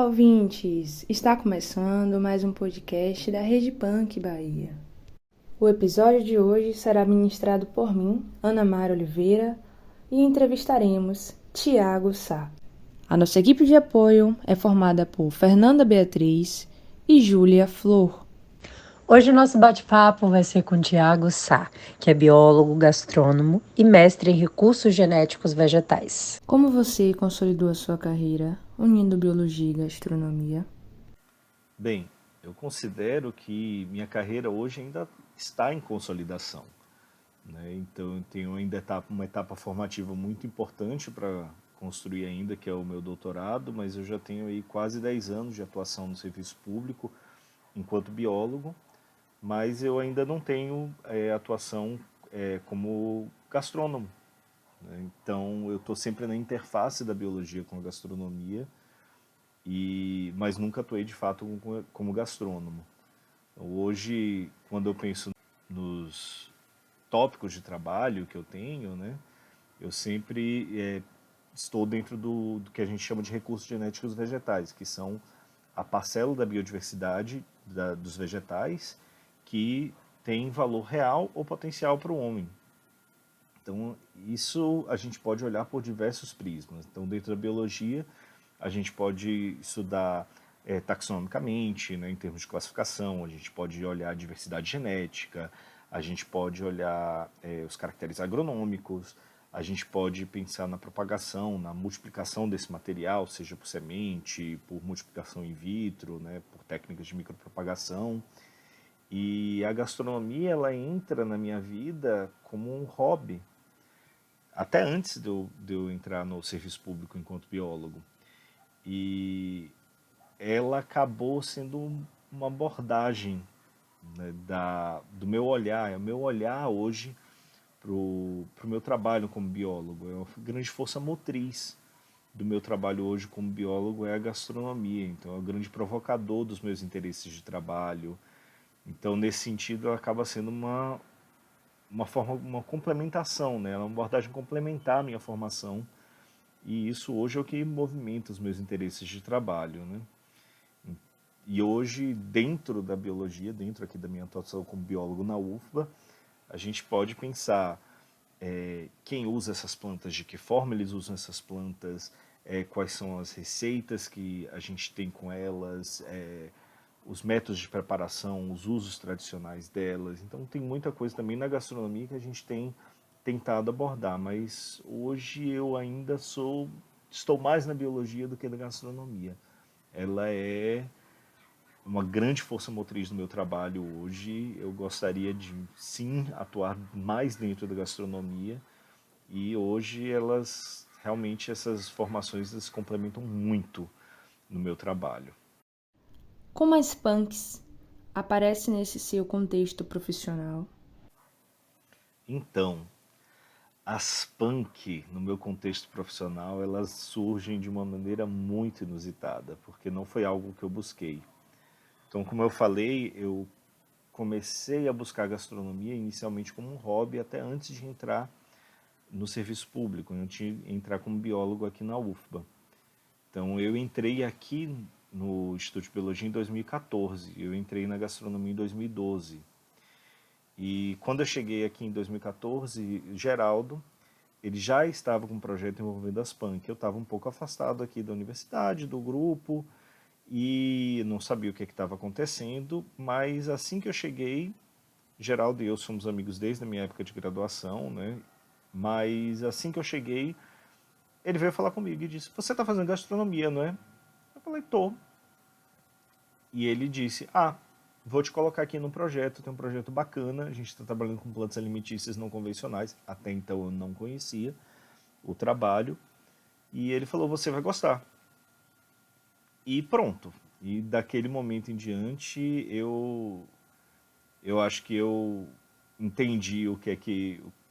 ouvintes! Está começando mais um podcast da Rede Punk Bahia. O episódio de hoje será ministrado por mim, Ana Mara Oliveira, e entrevistaremos Tiago Sá. A nossa equipe de apoio é formada por Fernanda Beatriz e Júlia Flor. Hoje o nosso bate-papo vai ser com Tiago Sá, que é biólogo, gastrônomo e mestre em recursos genéticos vegetais. Como você consolidou a sua carreira unindo biologia e gastronomia? Bem, eu considero que minha carreira hoje ainda está em consolidação, né? Então eu tenho ainda uma etapa formativa muito importante para construir ainda, que é o meu doutorado, mas eu já tenho aí quase 10 anos de atuação no serviço público enquanto biólogo, mas eu ainda não tenho atuação como gastrônomo, né? Então eu estou sempre na interface da biologia com a gastronomia, mas nunca atuei de fato como gastrônomo. Hoje, quando eu penso nos tópicos de trabalho que eu tenho, né, eu sempre estou dentro do que a gente chama de recursos genéticos vegetais, que são a parcela da biodiversidade dos vegetais que tem valor real ou potencial para o homem. Então, isso a gente pode olhar por diversos prismas. Então, dentro da biologia, a gente pode estudar taxonomicamente, né, em termos de classificação, a gente pode olhar a diversidade genética, a gente pode olhar os caracteres agronômicos, a gente pode pensar na propagação, na multiplicação desse material, seja por semente, por multiplicação in vitro, né, por técnicas de micropropagação. E a gastronomia, ela entra na minha vida como um hobby, até antes de eu entrar no serviço público enquanto biólogo. E ela acabou sendo uma abordagem, né, do meu olhar. O meu olhar hoje para o meu trabalho como biólogo é uma grande força motriz do meu trabalho hoje como biólogo é a gastronomia. Então é o grande provocador dos meus interesses de trabalho. Então, nesse sentido, ela acaba sendo uma forma, uma complementação, né? Ela é uma abordagem complementar à minha formação. E isso hoje é o que movimenta os meus interesses de trabalho, né? E hoje, dentro da biologia, dentro aqui da minha atuação como biólogo na UFBA, a gente pode pensar quem usa essas plantas, de que forma eles usam essas plantas, quais são as receitas que a gente tem com elas, os métodos de preparação, os usos tradicionais delas. Então tem muita coisa também na gastronomia que a gente tem tentado abordar, mas hoje eu ainda estou mais na biologia do que na gastronomia. Ela é uma grande força motriz do meu trabalho hoje. Eu gostaria de, sim, atuar mais dentro da gastronomia e hoje realmente essas formações se complementam muito no meu trabalho. Como as punks aparecem nesse seu contexto profissional? Então, as punk, no meu contexto profissional, elas surgem de uma maneira muito inusitada, porque não foi algo que eu busquei. Então, como eu falei, eu comecei a buscar gastronomia inicialmente como um hobby, até antes de entrar no serviço público, antes de entrar como biólogo aqui na UFBA. Então, eu entrei aqui no Instituto de Biologia em 2014, eu entrei na gastronomia em 2012. E quando eu cheguei aqui em 2014, Geraldo, ele já estava com um projeto envolvendo as punk. Eu estava um pouco afastado aqui da universidade, do grupo, e não sabia o que estava acontecendo, mas assim que eu cheguei, Geraldo e eu somos amigos desde a minha época de graduação, né? Mas assim que eu cheguei, ele veio falar comigo e disse: "Você está fazendo gastronomia, não é?" Eu falei: "Tô." E ele disse: vou te colocar aqui no projeto, tem um projeto bacana, a gente está trabalhando com plantas alimentícias não convencionais, até então eu não conhecia o trabalho, e ele falou: "Você vai gostar." E pronto. E daquele momento em diante, eu acho que eu entendi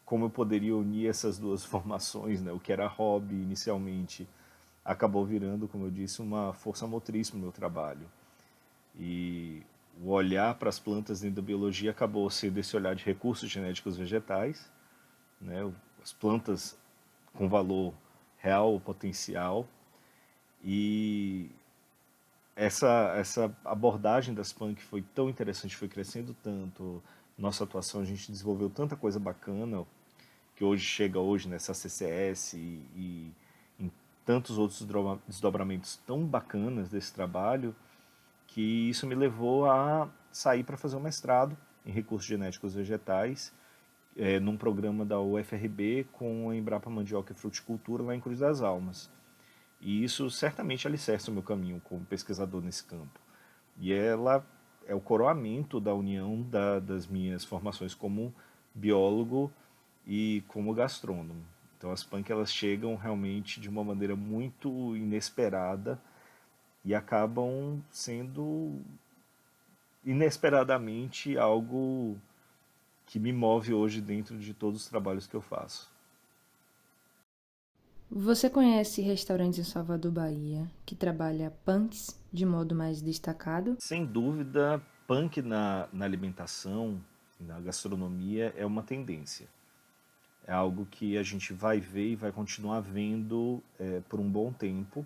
como eu poderia unir essas duas formações, né? O que era hobby inicialmente acabou virando, como eu disse, uma força motriz para o meu trabalho. E o olhar para as plantas dentro da biologia acabou sendo esse olhar de recursos genéticos vegetais, né? As plantas com valor real ou potencial, e essa abordagem das punk foi tão interessante, foi crescendo tanto, nossa atuação, a gente desenvolveu tanta coisa bacana, que hoje chega hoje nessa CCS e em tantos outros desdobramentos tão bacanas desse trabalho, que isso me levou a sair para fazer um mestrado em recursos genéticos vegetais, num programa da UFRB com a Embrapa Mandioca e Fruticultura lá em Cruz das Almas. E isso certamente alicerça o meu caminho como pesquisador nesse campo. E ela é o coroamento da união das minhas formações como biólogo e como gastrônomo. Então as punk elas chegam realmente de uma maneira muito inesperada e acabam sendo inesperadamente algo que me move hoje dentro de todos os trabalhos que eu faço. Você conhece restaurantes em Salvador, Bahia, que trabalha punks de modo mais destacado? Sem dúvida, punk na alimentação, na gastronomia, é uma tendência. É algo que a gente vai ver e vai continuar vendo por um bom tempo,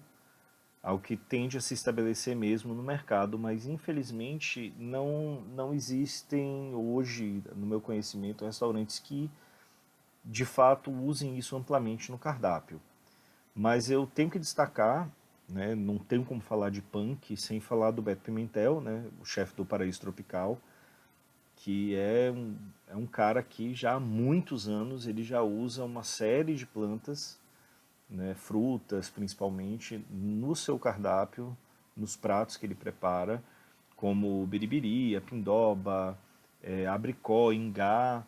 algo que tende a se estabelecer mesmo no mercado, mas infelizmente não existem hoje, no meu conhecimento, restaurantes que de fato usem isso amplamente no cardápio. Mas eu tenho que destacar, né, não tenho como falar de punk sem falar do Beto Pimentel, né, o chefe do Paraíso Tropical, que é um cara que já há muitos anos ele já usa uma série de plantas, né, frutas principalmente, no seu cardápio, nos pratos que ele prepara, como o biribiri, a pindoba, abricó, ingá.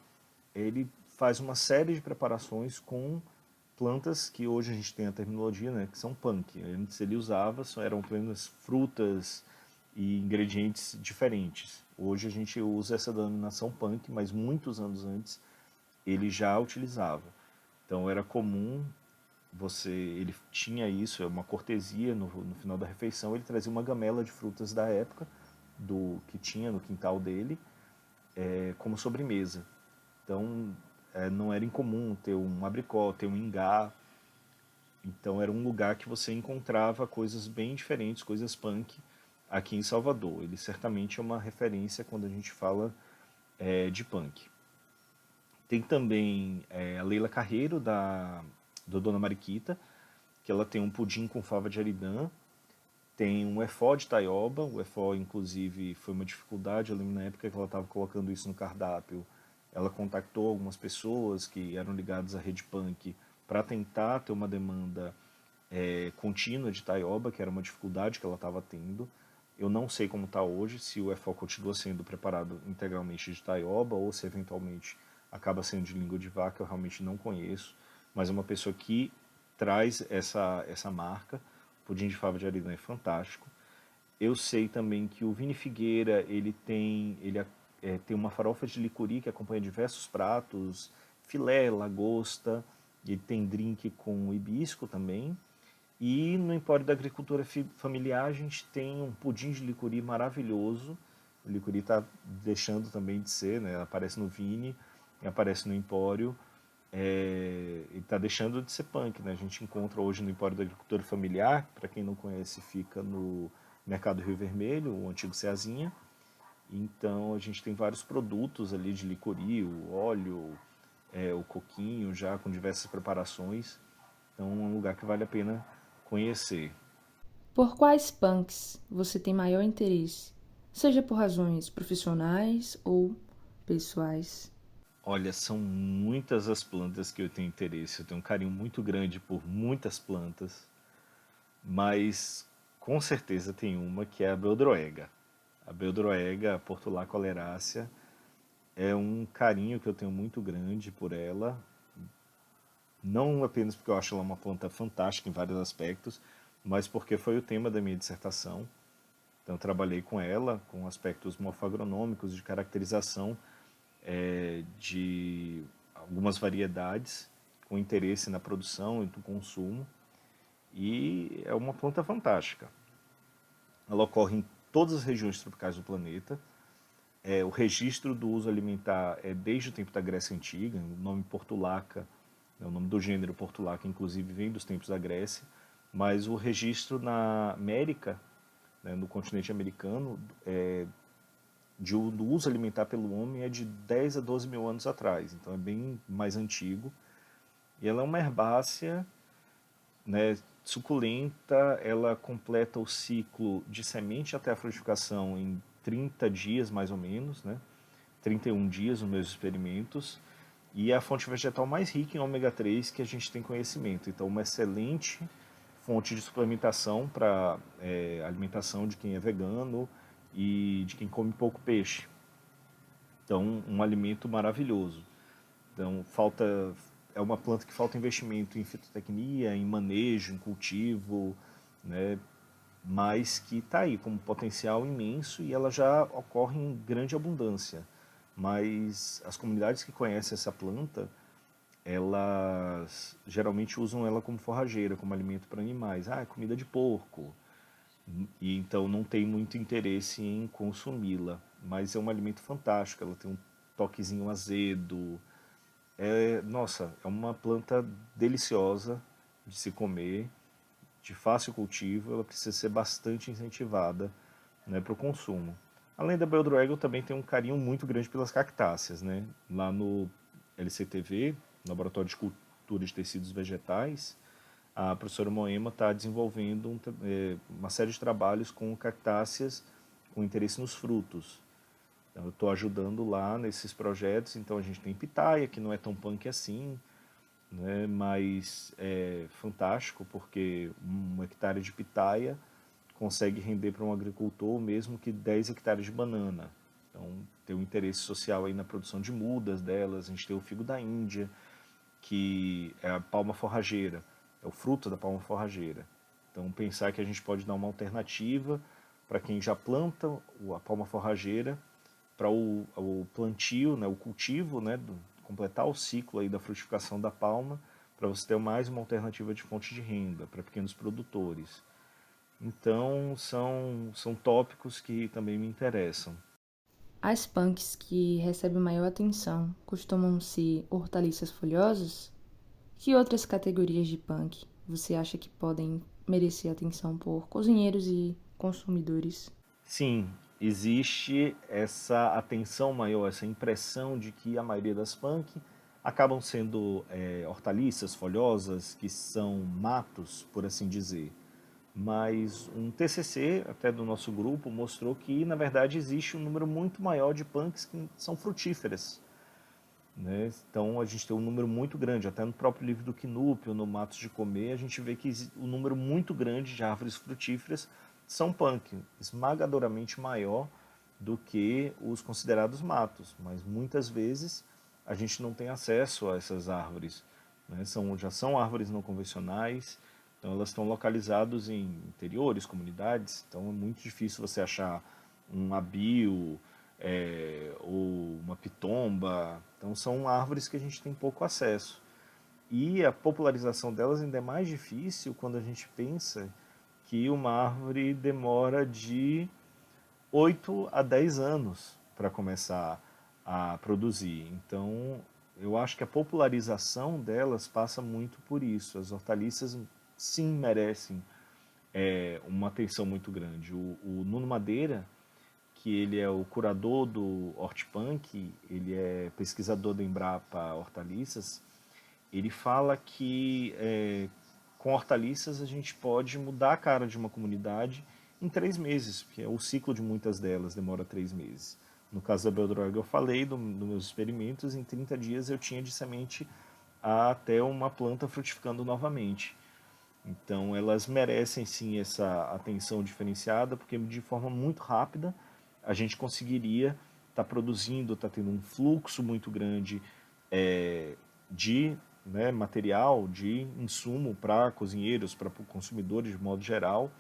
Ele faz uma série de preparações com plantas que hoje a gente tem a terminologia, né, que são punk. Antes ele usava, só eram apenas frutas e ingredientes diferentes. Hoje a gente usa essa denominação punk, mas muitos anos antes ele já utilizava. Então era comum ele tinha isso, é uma cortesia no final da refeição, ele trazia uma gamela de frutas da época do que tinha no quintal dele, como sobremesa. Então não era incomum ter um abricó, ter um ingá. Então era um lugar que você encontrava coisas bem diferentes, coisas punk aqui em Salvador. Ele certamente é uma referência quando a gente fala de punk. Tem também a Leila Carreiro, do Dona Mariquita, que ela tem um pudim com fava de aridã. Tem um efó de taioba. O efó, inclusive, foi uma dificuldade. Eu lembro na época que ela estava colocando isso no cardápio. Ela contactou algumas pessoas que eram ligadas à rede punk para tentar ter uma demanda contínua de taioba, que era uma dificuldade que ela estava tendo. Eu não sei como está hoje, se o efó continua sendo preparado integralmente de taioba ou se eventualmente acaba sendo de língua de vaca, eu realmente não conheço. Mas é uma pessoa que traz essa marca. O pudim de fava de aridã é fantástico. Eu sei também que o Vini Figueira tem uma farofa de licuri que acompanha diversos pratos, filé, lagosta, ele tem drink com hibisco também. E no Empório da Agricultura Familiar a gente tem um pudim de licuri maravilhoso. O licuri está deixando também de ser, né? Aparece no Vini, aparece no Empório. Ele está deixando de ser punk, né? A gente encontra hoje no Empório da Agricultura Familiar, para quem não conhece, fica no Mercado Rio Vermelho, o antigo Ceazinha. Então a gente tem vários produtos ali de licori, o óleo, o coquinho já com diversas preparações. Então é um lugar que vale a pena conhecer. Por quais punks você tem maior interesse, seja por razões profissionais ou pessoais? Olha, são muitas as plantas que eu tenho interesse. Eu tenho um carinho muito grande por muitas plantas, mas com certeza tem uma que é a Beldroega. A Beldroega, a Portulaca oleracea, é um carinho que eu tenho muito grande por ela, não apenas porque eu acho ela uma planta fantástica em vários aspectos, mas porque foi o tema da minha dissertação. Então, eu trabalhei com ela, com aspectos morfoagronômicos, de caracterização de algumas variedades, com interesse na produção e no consumo. E é uma planta fantástica. Ela ocorre em todas as regiões tropicais do planeta. O registro do uso alimentar é desde o tempo da Grécia Antiga. O nome Portulaca, o nome do gênero Portulaca, inclusive, vem dos tempos da Grécia. Mas o registro na América né, no continente americano, do uso alimentar pelo homem é de 10 a 12 mil anos atrás, então é bem mais antigo. E ela é uma herbácea, né, suculenta, ela completa o ciclo de semente até a frutificação em 30 dias mais ou menos, né, 31 dias nos meus experimentos, e é a fonte vegetal mais rica em ômega 3 que a gente tem conhecimento. Então, uma excelente fonte de suplementação para alimentação de quem é vegano e de quem come pouco peixe. Então, um alimento maravilhoso. Então, é uma planta que falta investimento em fitotecnia, em manejo, em cultivo, né? Mas que está aí com um potencial imenso e ela já ocorre em grande abundância. Mas as comunidades que conhecem essa planta, elas geralmente usam ela como forrageira, como alimento para animais. Ah, é comida de porco. E então não tem muito interesse em consumi-la. Mas é um alimento fantástico, ela tem um toquezinho azedo. Nossa, é uma planta deliciosa de se comer, de fácil cultivo, ela precisa ser bastante incentivada, né, para o consumo. Além da Beldroegal, eu também tenho um carinho muito grande pelas cactáceas, né? Lá no LCTV, Laboratório de Cultura de Tecidos Vegetais, a professora Moema está desenvolvendo uma série de trabalhos com cactáceas com interesse nos frutos. Então, eu estou ajudando lá nesses projetos, então a gente tem pitaia, que não é tão punk assim, né? Mas é fantástico porque 1 hectare de pitaia consegue render para um agricultor mesmo que 10 hectares de banana. Então tem um interesse social aí na produção de mudas delas. A gente tem o figo da Índia, que é a palma forrageira, é o fruto da palma forrageira. Então pensar que a gente pode dar uma alternativa para quem já planta a palma forrageira para o plantio, né, o cultivo, né, completar o ciclo aí da frutificação da palma, para você ter mais uma alternativa de fonte de renda para pequenos produtores. Então, são tópicos que também me interessam. As punks que recebem maior atenção costumam ser hortaliças folhosas? Que outras categorias de punk você acha que podem merecer atenção por cozinheiros e consumidores? Sim, existe essa atenção maior, essa impressão de que a maioria das punk acabam sendo hortaliças folhosas, que são matos, por assim dizer. Mas um TCC, até do nosso grupo, mostrou que, na verdade, existe um número muito maior de punks que são frutíferas, né? Então, a gente tem um número muito grande, até no próprio livro do Knupel, no Matos de Comer, a gente vê que um número muito grande de árvores frutíferas são punk, esmagadoramente maior do que os considerados matos, mas muitas vezes a gente não tem acesso a essas árvores, né? Já são árvores não convencionais, então elas estão localizadas em interiores, comunidades, então é muito difícil você achar um abio ou uma pitomba. Então são árvores que a gente tem pouco acesso. E a popularização delas ainda é mais difícil quando a gente pensa que uma árvore demora de 8 a 10 anos para começar a produzir. Então, eu acho que a popularização delas passa muito por isso. As hortaliças, sim, merecem uma atenção muito grande. O Nuno Madeira, que ele é o curador do Hortipunk, ele é pesquisador da Embrapa Hortaliças, ele fala que com hortaliças a gente pode mudar a cara de uma comunidade em 3 meses, porque o ciclo de muitas delas demora 3 meses. No caso da Beldroga eu falei dos meus experimentos, em 30 dias eu tinha de semente até uma planta frutificando novamente. Então elas merecem sim essa atenção diferenciada, porque de forma muito rápida a gente conseguiria estar produzindo, estar tendo um fluxo muito grande de material, de insumo para cozinheiros, para consumidores de modo geral,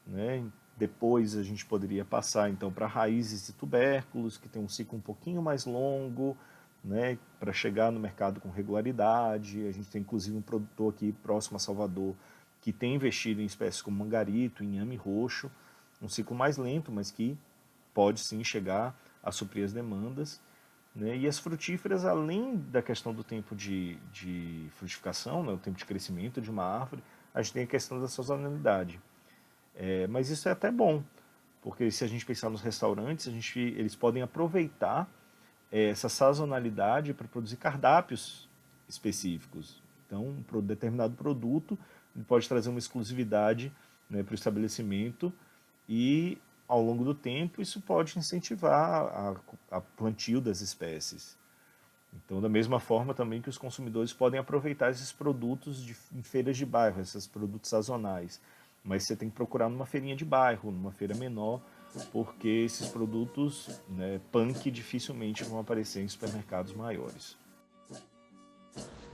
né? Depois a gente poderia passar então para raízes e tubérculos, que tem um ciclo um pouquinho mais longo, né, para chegar no mercado com regularidade. A gente tem inclusive um produtor aqui próximo a Salvador que tem investido em espécies como mangarito, inhame roxo, um ciclo mais lento, mas que pode sim chegar a suprir as demandas, né? E as frutíferas, além da questão do tempo de frutificação, né, o tempo de crescimento de uma árvore, a gente tem a questão da sazonalidade. Mas isso é até bom, porque se a gente pensar nos restaurantes, eles podem aproveitar essa sazonalidade para produzir cardápios específicos. Então, para um determinado produto, ele pode trazer uma exclusividade, né, para o estabelecimento e, ao longo do tempo, isso pode incentivar a plantio das espécies. Então, da mesma forma também que os consumidores podem aproveitar esses produtos em feiras de bairro, esses produtos sazonais. Mas você tem que procurar numa feirinha de bairro, numa feira menor, porque esses produtos, né, punk dificilmente vão aparecer em supermercados maiores.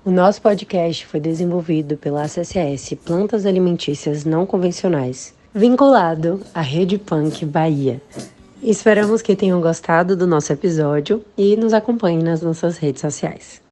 O nosso podcast foi desenvolvido pela ACCS Plantas Alimentícias Não Convencionais, vinculado à Rede Punk Bahia. Esperamos que tenham gostado do nosso episódio e nos acompanhem nas nossas redes sociais.